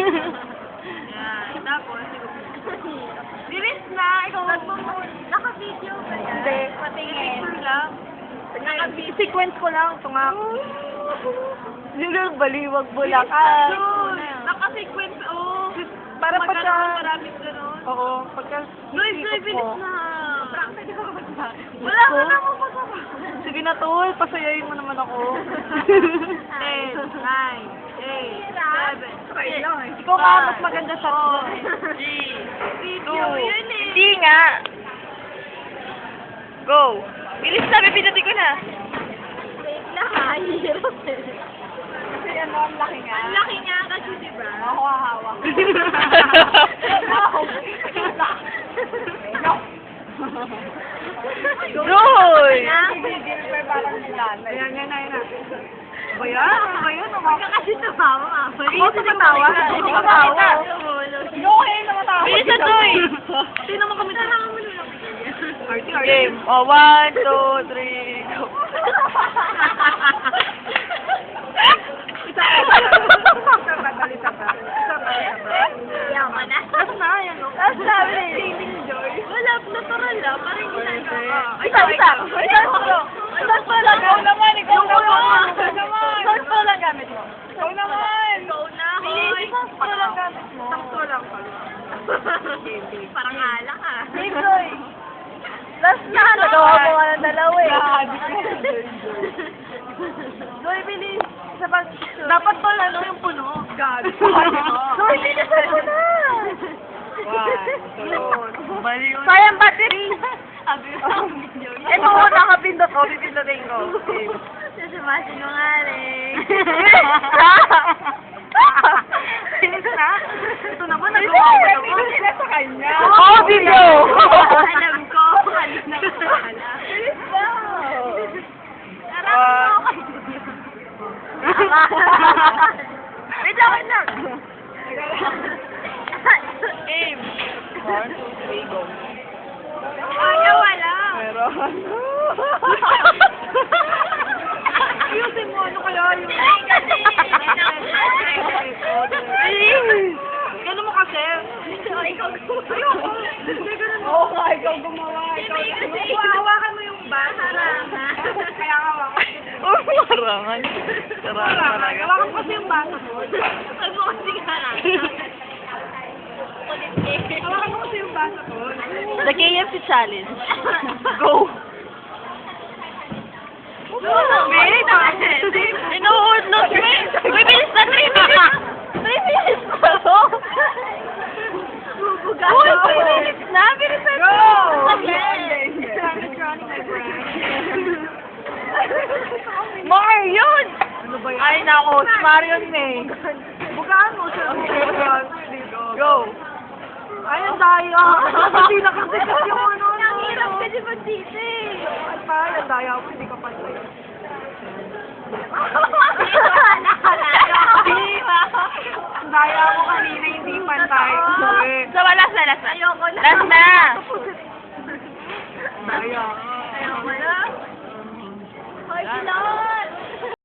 Yan. Tapos, bilis na. Ikaw, naka-video ka yan. Hindi. Patingin. Picture lang. Sequence ko lang. Ito nga. Yung baliwag bulakan. Naka-sequence, oh. Para pagka... Maraming ganun. Oo, pagka... Noy, bilis ko. na. Wala ka na mo pa. Sige na, tol. Pasayayin mo naman ako. 10, 9, 8, 7. Ikaw nga, mas maganda sa ako. Video yun eh. Hindi nga. Go. Bilis na, pipindutin ko na. Wait lang ha, hirap eh. Kasi ano, ang laki nga. Ang laki nga kasi diba? Ako hawak. Joy! Ayan, yan na. Ba yan? Ba yan? Huwag ka kasi tumawa, mama. Hindi ko tumatawa. Hindi ko tumatawa. Hindi ko kayo namatawa. Bilis na, Joy! Sino mo kami Kailangan mo lang. Game. Oh, 1, 2, 3, go. Yaman na. Tapos na, yan. Tapos na, Joy. Wala, natural lang. Parang ginagawa. Isa. Saan pa lang? Ikaw naman. Saan pa lang gamit mo? Ikaw naman. Ikaw na, hoy. Saan pa lang gamit mo? Sakto lang pala. Parang alak ah. Hey, Joy. Last na. Nagawa mo nga ng dalawa eh. Joy, bilis. Dapat pala ano yung puno. Gabi. Joy, bilis mo na. Baliw. Sayang battery. Sabi ko sa video. Ito, nakapindot ko. Pipindutin ko. Sumasinungaling. Bilis na. Ito naman, nagawa ko naman. Bilis na sa kanya. Oo, video. Alam ko. Halit na ko pala. Bilis na. Narapin mo ako. Wait lang. Aim. 1, 2, 3, go. Ayaw, wala. Meron. Ayusin mo, ano kaya yun? Ay, kasi. Gano'n mo kasi. Ikaw gumawa. Oo nga, ikaw gumawa. Hawakan mo yung basa lang, ha? Kaya hawakan. Oh, marangan. Marangan talaga. Hawakan kasi yung basa mo. Huwag mo kasi harang. Hawakan mo kasi yung basa ko. The KFC challenge. Go! Wait, Inuudlot mo eh. Uy, bilis na 3 minutes. 3 minutes pa to. Uy, 3 minutes na. Bilis na. Go! Marion! Ano ba yan? Ay, nako. Si Marion eh. Bukaan mo siya. Go! Ay, ang daya. Hindi na kasi yung ano. Ang hirap kasi mag-dito eh. Ay, parang ang daya mo. Hindi ka pantay. Ang daya mo kanina. Hindi pantay. So, last na. Ayoko na. Last na. Daya. Ayoko na. Hoy, sila.